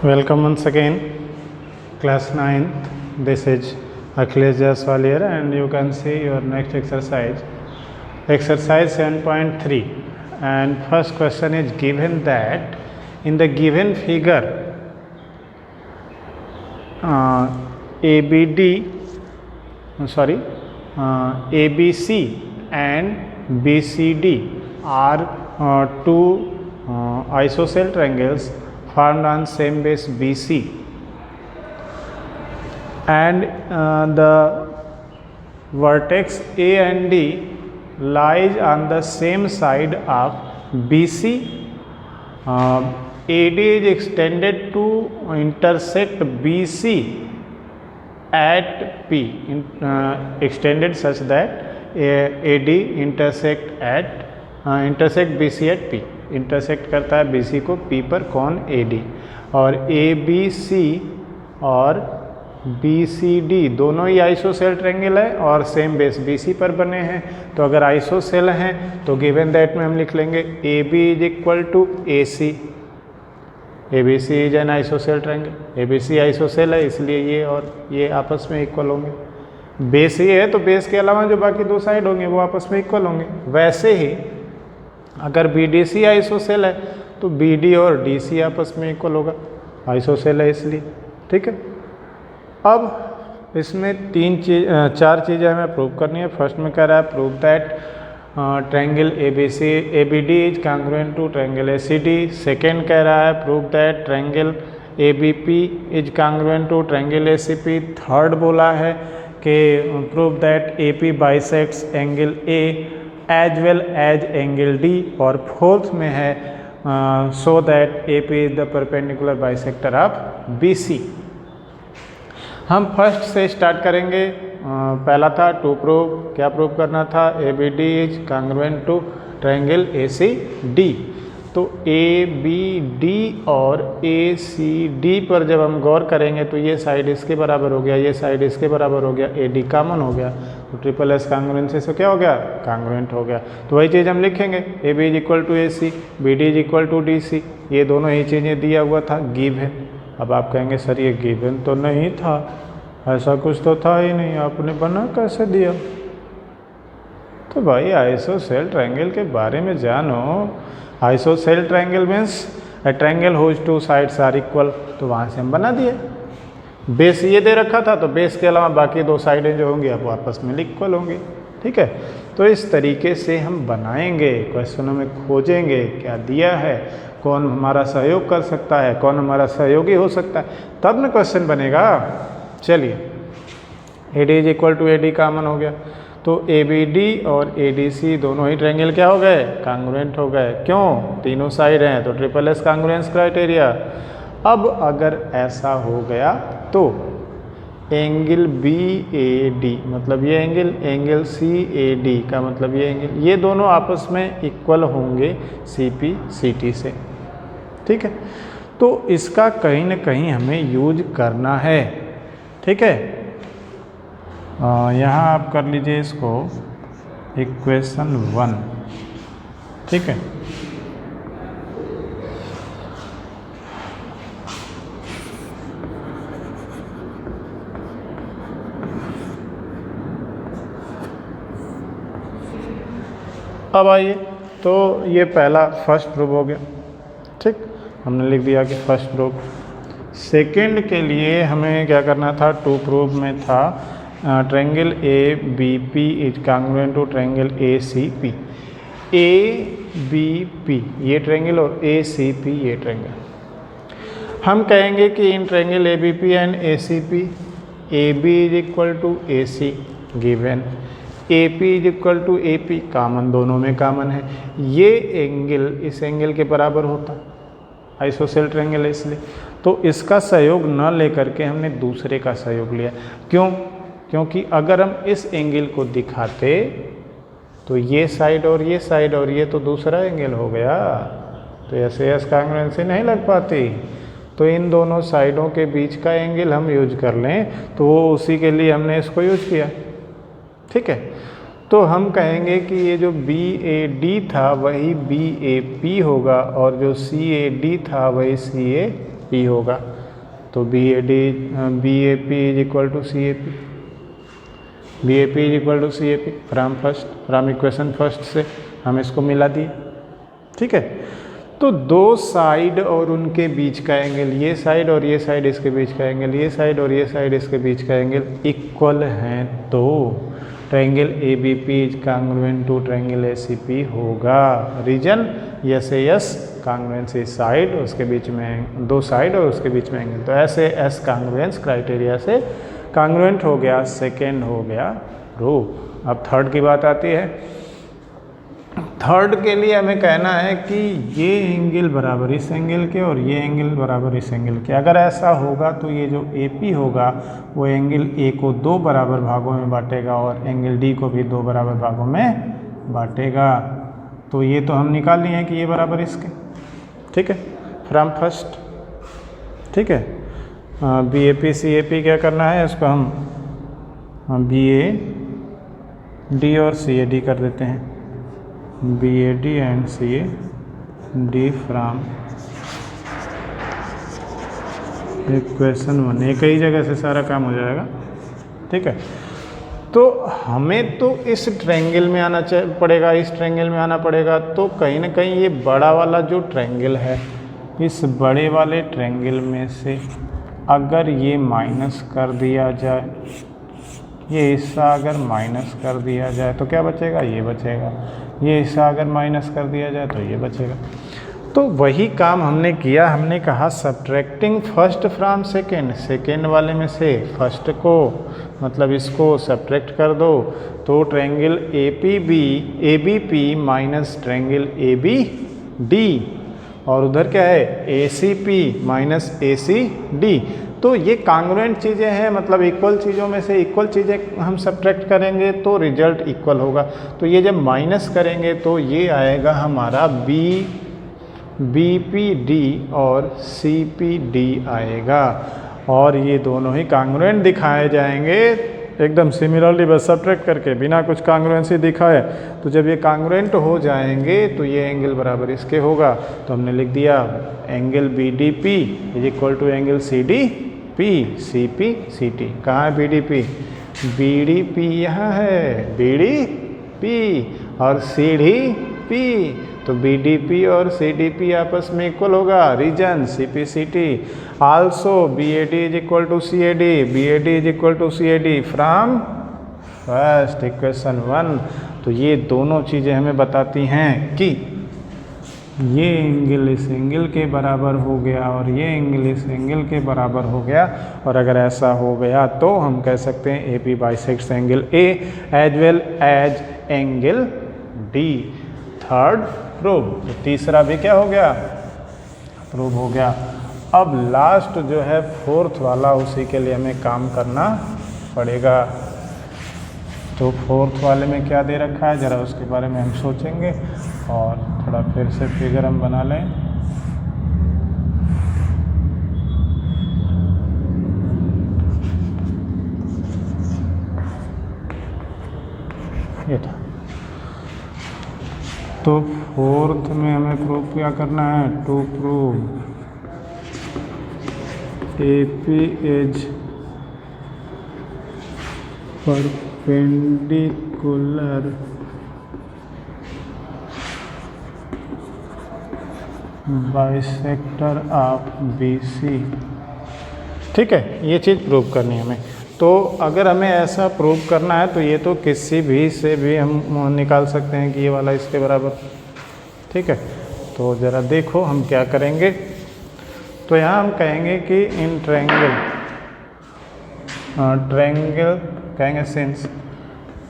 Welcome once again, class 9th. This is Akhilesh Jaiswal here, and you can see your next exercise, exercise 7.3. And first question is given that in the given figure, ABC and BCD are two isosceles triangles formed on same base BC, and the vertex A and D lies on the same side of BC. AD is extended to intersect BC at P, extended such that AD intersect BC at P, intersect करता है BC को P पर कौन AD, और ABC और BCD दोनों ही ISOCELL triangle है और सेम बेस BC पर बने हैं। तो अगर आइसोसेल हैं तो गिवन दैट में हम लिख लेंगे AB is equal to AC, ABC is an isosceles triangle, ABC isosceles है इसलिए ये और ये आपस में इक्वल होंगे। बेस ये है तो बेस के अलावा जो बाकी दो साइड होंगे वो आपस में इक्वल होंगे। वैसे ही अगर BDC आइसोसेल है तो BD और DC आपस में इक्वल होगा, आइसोसेल है इसलिए। ठीक है, अब इसमें चार चीज़ें हमें प्रूव करनी है। फर्स्ट में कह रहा है prove that triangle ABD is congruent to triangle ACD। Second कह रहा है prove that triangle ABP is congruent to triangle ACP। Third बोला है कि prove that AP bisects angle A as well as angle D। और fourth में है so that AP is the perpendicular bisector of BC। हम first से start करेंगे। पहला था टू प्रूव, क्या प्रूव करना था? ABD is congruent to triangle ACD। तो ABD और ACD पर जब हम गौर करेंगे तो ये साइड इसके बराबर हो गया, ये साइड इसके बराबर हो गया, AD कॉमन हो गया, तो ट्रिपल एस कांग्रुएंसी से क्या हो गया? कांग्रुएंट हो गया। तो वही चीज़ हम लिखेंगे AB is equal to AC, BD is equal to DC। ये दोनों ही चीज़ें दिया हुआ था गिवन। अब आप कहेंगे सर ये गिवन तो नहीं था, ऐसा कुछ तो था ही नहीं, आपने बना कैसे दिया? तो भाई आइसोसेल ट्रायंगल के बारे में जानो। Isosceles triangle means a triangle whose two sides are equal, तो वहाँ से हम बना दिए। बेस ये दे रखा था तो बेस के अलावा बाकी दो साइडें जो होंगी अब आपस में इक्वल होंगी। ठीक है, तो इस तरीके से हम बनाएंगे, क्वेश्चनों में खोजेंगे क्या दिया है, कौन हमारा सहयोग कर सकता है, कौन हमारा सहयोगी हो सकता है, तब ना क्वेश्चन बनेगा। चलिए, AD is equal to AD common हो गया, तो ABD और ADC दोनों ही ट्रायंगल क्या हो गए? कांग्रुएंट हो गए। क्यों? तीनों साइड हैं तो ट्रिपल एस कांग्रुएंस क्राइटेरिया। अब अगर ऐसा हो गया तो एंगल BAD मतलब ये एंगल CAD का मतलब ये एंगल, ये दोनों आपस में इक्वल होंगे CP CT से। ठीक है, तो इसका कहीं ना कहीं हमें यूज करना है। ठीक है, यहाँ आप कर लीजिए इसको इक्वेशन 1। ठीक है, अब आइए, तो ये पहला फर्स्ट प्रूफ हो गया। ठीक, हमने लिख दिया कि फर्स्ट प्रूफ। सेकंड के लिए हमें क्या करना था? टू प्रूफ में था triangle ABP is congruent to triangle ACP। ABP ये ट्रायंगल और ACP ये ट्रायंगल। हम कहेंगे कि in triangle ABP and ACP AB is equal to AC given, AP is equal to AP common, दोनों में कॉमन है। ये एंगल इस एंगल के बराबर होता, आइसोसेल ट्रायंगल है इसलिए। तो इसका सहयोग न लेकर के हमने दूसरे का सहयोग लिया। क्यों? क्योंकि अगर हम इस एंगल को दिखाते तो ये साइड और ये साइड और ये तो दूसरा एंगल हो गया, तो ऐसे एस कांग्रुएंसी नहीं लग पाती। तो इन दोनों साइडों के बीच का एंगल हम यूज कर लें, तो वो उसी के लिए हमने इसको यूज किया। ठीक है, तो हम कहेंगे कि ये जो BAD था वही BAP होगा और जो CAD था वही P होगा, तो BAD BAP is equal to CAP, BAP is equal to CAP from equation first से हम इसको मिला दिए। ठीक है, तो दो साइड और उनके बीच का एंगल, ये साइड और ये साइड इसके बीच का एंगल, ये साइड और ये साइड इसके बीच का एंगल इक्वल हैं, तो triangle ABP is congruent to triangle ACP होगा। रीजन यस है यस, कांग्रुएंस साइड उसके बीच में, दो साइड और उसके बीच में एंगल, तो ऐसे एस कांग्रुएंस क्राइटेरिया से कांग्रुएंट हो गया, सेकेंड हो गया प्रूफ। अब थर्ड की बात आती है। थर्ड के लिए हमें कहना है कि ये एंगल बराबर इस एंगल के और ये एंगल बराबर इस एंगल के। अगर ऐसा होगा तो ये जो AP होगा वो एंगल A को दो बराबर भागों में बांटेगा और एंगल D को भी दो बराबर भागों में बांटेगा। तो ये तो हम निकाल लिए हैं कि ये बराबर इसके। ठीक है, फ्रॉम फर्स्ट। ठीक है, BAP CAP क्या करना है, इसको हम BAD और CAD कर देते हैं, BAD and CAD from equation 1। एक ही जगह से सारा काम हो जाएगा। ठीक है, तो हमें तो इस ट्रायंगल में आना पड़ेगा, इस ट्रायंगल में आना पड़ेगा, तो कहीं ना कहीं ये बड़ा वाला जो ट्रायंगल है, इस बड़े वाले ट्रायंगल में से अगर ये माइनस कर दिया जाए, ये हिस्सा अगर माइनस कर दिया जाए तो क्या बचेगा, ये बचेगा। ये हिस्सा अगर माइनस कर दिया जाए तो ये बचेगा। तो वही काम हमने किया, हमने कहा subtracting first from second, second वाले में से फर्स्ट को, मतलब इसको सब्ट्रैक्ट कर दो, तो triangle ABP minus triangle ABD, और उधर क्या है ACP माइनस ACD। तो ये कांग्रुएंट चीज़ें हैं, मतलब इक्वल चीज़ों में से इक्वल चीज़ें हम सब्ट्रैक्ट करेंगे तो रिजल्ट इक्वल होगा। तो ये जब माइनस करेंगे तो ये आएगा हमारा BPD और CPD आएगा, और ये दोनों ही कांग्रुएंट दिखाए जाएंगे एकदम सिमिलरली, बस सब्ट्रैक्ट करके बिना कुछ कांग्रुएंसी दिखाए। तो जब ये कांग्रुएंट हो जाएंगे तो ये एंगल बराबर इसके होगा। तो हमने लिख दिया angle BDP is equal to angle CDP CP CT। कहाँ है BDP? BDP यहाँ है, BDP और CDP, तो BDP और CDP आपस में इक्वल होगा। Reason CP CT। Also BAD is equal to CAD, BAD is equal to CAD from first equation 1। तो ये दोनों चीज़ें हमें बताती हैं कि ये एंगल इस एंगल के बराबर हो गया और ये एंगल इस एंगल के बराबर हो गया, और अगर ऐसा हो गया तो हम कह सकते हैं AP bisects angle A as well as angle D। Third prove. तो तीसरा भी क्या हो गया, प्रूव हो गया। अब लास्ट जो है फोर्थ वाला, उसी के लिए हमें काम करना पड़ेगा। तो फोर्थ वाले में क्या दे रखा है, ज़रा उसके बारे में हम सोचेंगे और थोड़ा फिर से फिगर हम बना लें। ये था। तो फोर्थ में हमें प्रूव क्या करना है, to prove AP is perpendicular bisector of BC। ठीक है, ये चीज़ प्रूव करनी है हमें। तो अगर हमें ऐसा प्रूव करना है तो ये तो किसी भी से भी हम निकाल सकते हैं कि ये वाला इसके बराबर। ठीक है, तो ज़रा देखो हम क्या करेंगे। तो यहाँ हम कहेंगे कि इन ट्रायंगल कहेंगे since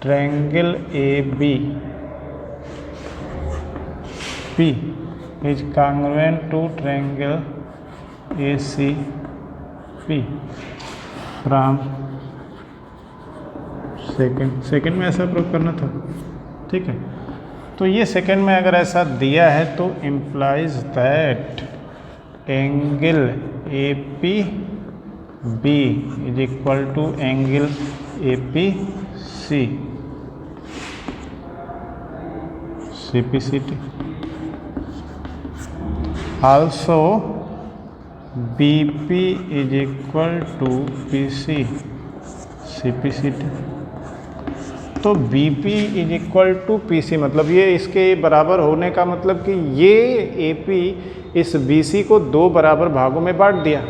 triangle ABP is congruent to triangle ACP from second में ऐसा प्रूव करना था। ठीक है, तो ये सेकेंड में अगर ऐसा दिया है तो implies that angle APB is equal to angle APC CPCT। Also B P is equal to P C C P C T. तो B P is equal to P C मतलब ये इसके बराबर होने का मतलब कि ये ए पी इस बी सी को दो बराबर भागों में बांट दिया,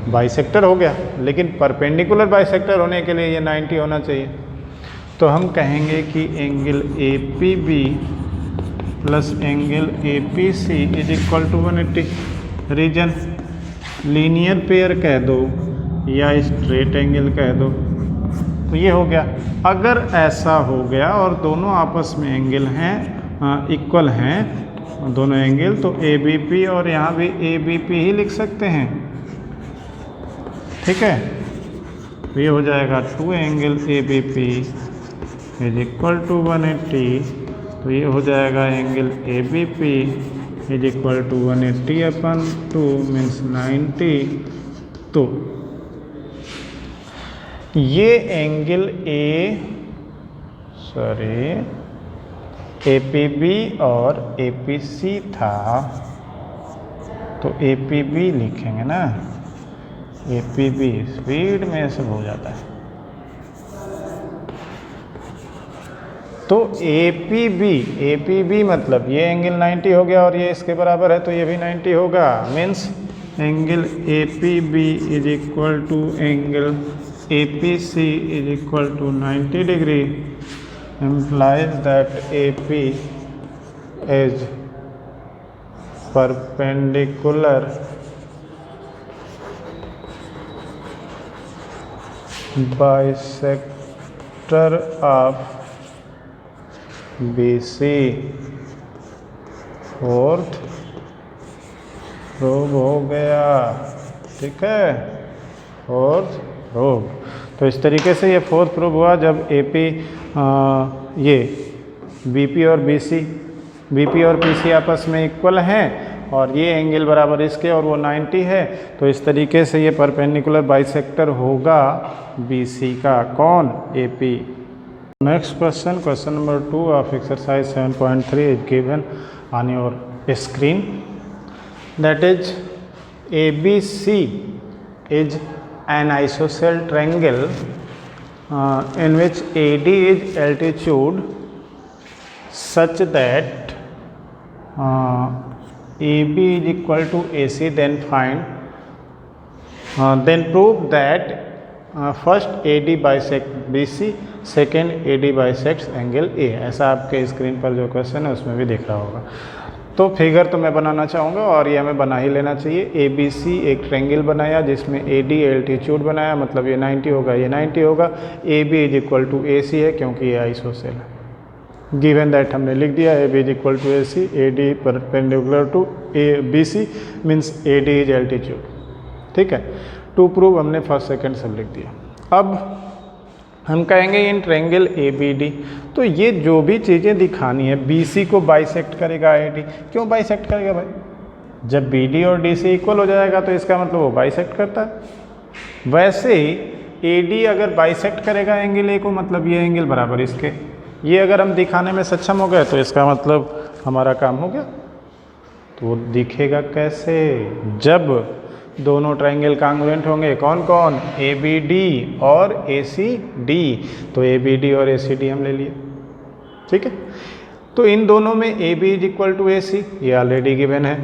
बाइसेक्टर हो गया। लेकिन परपेंडिकुलर बाइसेक्टर होने के लिए ये 90 होना चाहिए। तो हम कहेंगे कि angle A P B plus angle A P C is equal to 180। Reason linear pair कह दो या स्ट्रेट एंगल कह दो, तो ये हो गया। अगर ऐसा हो गया और दोनों आपस में एंगल हैं इक्वल हैं दोनों एंगल, तो ए बी पी और यहाँ भी ए बी पी ही लिख सकते हैं, ठीक है। तो ये हो जाएगा 2 angle A B P is equal to 180। तो ये हो जाएगा angle A B P is equal to 180/2 means 90। तो ये एंगल ए पी बी और ए पी सी था, तो ए पी बी लिखेंगे ना, ए पी बी स्पीड में सब हो जाता है। तो ए पी बी मतलब ये एंगल 90 हो गया और ये इसके बराबर है, तो ये भी 90 होगा। Means angle A P B is equal to angle A P C is equal to 90 degree, implies that AP is perpendicular bisector of BC। Fourth prove हो गया, ठीक है, फोर्थ प्रूव। तो इस तरीके से ये फोर्थ प्रूव हुआ जब AP ये BP और BC BP और PC आपस में इक्वल हैं और ये एंगल बराबर इसके और वो 90 है, तो इस तरीके से ये परपेंडिकुलर बाइसेक्टर होगा BC का। कौन? AP। Next question, question number 2 of exercise 7.3 is given on your screen, that is ABC is an isosceles triangle in which AD is altitude such that AB is equal to AC, then then prove that first AD bisect BC, second AD bisects angle A। ऐसा आपके screen पर जो question है उसमें भी दिख रहा होगा। तो फिगर तो मैं बनाना चाहूँगा और ये हमें बना ही लेना चाहिए। ABC एक ट्रायंगल बनाया जिसमें AD एल्टीट्यूड बनाया, मतलब ये 90 होगा, ये 90 होगा। AB is equal to AC है क्योंकि ये आइसोसेल है। गिवन दैट हमने लिख दिया AB is equal to AC, AD perpendicular to BC means AD is altitude, ठीक है। टू प्रूव हमने फर्स्ट सेकेंड सब लिख दिया। अब हम कहेंगे इन ट्रायंगल ABD, तो ये जो भी चीज़ें दिखानी है, BC को बाइसेक्ट करेगा AD। क्यों बाइसेक्ट करेगा भाई? जब BD और DC इक्वल हो जाएगा तो इसका मतलब वो बाइसेक्ट करता है। वैसे ही AD अगर बाइसेक्ट करेगा एंगल A को, मतलब ये एंगल बराबर इसके, ये अगर हम दिखाने में सक्षम हो गए तो इसका मतलब हमारा काम हो गया। तो वो दिखेगा कैसे? जब दोनों ट्रायंगल कांग्रुएंट होंगे। कौन कौन? ABD और ACD। तो ABD और ACD हम ले लिए, ठीक है। तो इन दोनों में AB is equal to AC, ये ऑलरेडी गिवन है।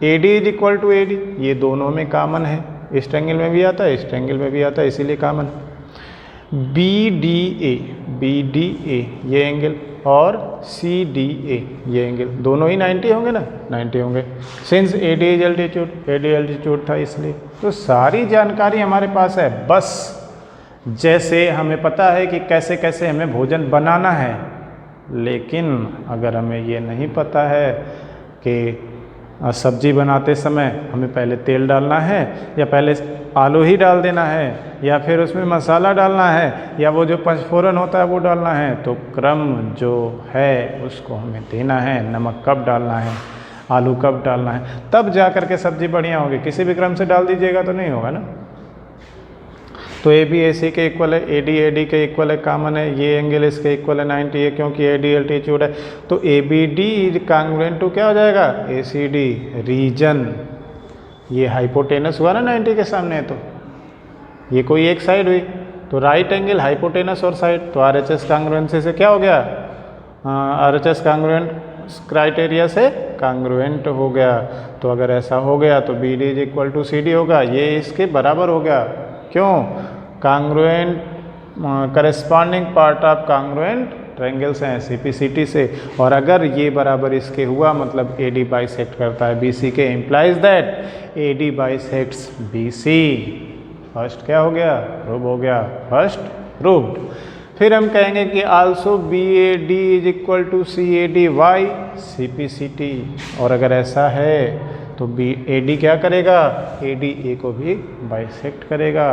AD is equal to AD, ये दोनों में कॉमन है। इस ट्रायंगल में भी आता है, इस ट्रायंगल में भी आता है, इसीलिए कॉमन। BDA ये एंगल और CDA ये एंगल, दोनों ही 90 होंगे ना, 90 होंगे। Since AD is altitude, AD altitude था इसलिए। तो सारी जानकारी हमारे पास है। बस जैसे हमें पता है कि कैसे कैसे हमें भोजन बनाना है, लेकिन अगर हमें ये नहीं पता है कि सब्जी बनाते समय हमें पहले तेल डालना है या पहले आलू ही डाल देना है या फिर उसमें मसाला डालना है या वो जो पंचफोरन होता है वो डालना है, तो क्रम जो है उसको हमें देना है। नमक कब डालना है, आलू कब डालना है, तब जा कर के सब्जी बढ़िया होगी। किसी भी क्रम से डाल दीजिएगा तो नहीं होगा ना। तो AB AC के इक्वल है, AD AD के इक्वल है, कॉमन है। ये एंगल इसके इक्वल है 90 है क्योंकि AD एल्टीट्यूड है। तो ABD इज कांग्रुएंट टू क्या हो जाएगा? ACD। रीजन ये हाइपोटेनस हुआ ना 90 के सामने, तो ये कोई एक साइड हुई, तो राइट एंगल हाइपोटेनस और साइड, तो आर एच एस कांग्रुएंसी से क्या हो गया, R H S congruent criteria से कांग्रुएंट हो गया। तो अगर ऐसा हो गया तो B D is equal to C D होगा, ये इसके बराबर हो गया। क्यों? Congruent corresponding part of congruent triangles हैं CPCT से, और अगर ये बराबर इसके हुआ मतलब AD बाइसेक्ट करता है BC के, implies that AD bisects BC। First क्या हो गया? प्रूव हो गया, फर्स्ट प्रूव्ड। फिर हम कहेंगे कि also BAD is equal to CAD Y CPCT, और अगर ऐसा है तो AD क्या करेगा? AD A को भी बाइसेक्ट करेगा,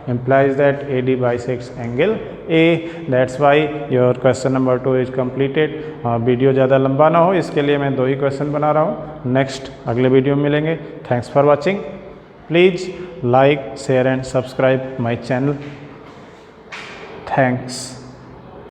implies that AD bisects angle A। That's why your question number 2 is completed। Video ज़्यादा लंबा ना हो इसके लिए मैं 2 ही क्वेश्चन बना रहा हूँ। नेक्स्ट अगले वीडियो में मिलेंगे। Thanks for watching. Please like share and subscribe my channel. Thanks.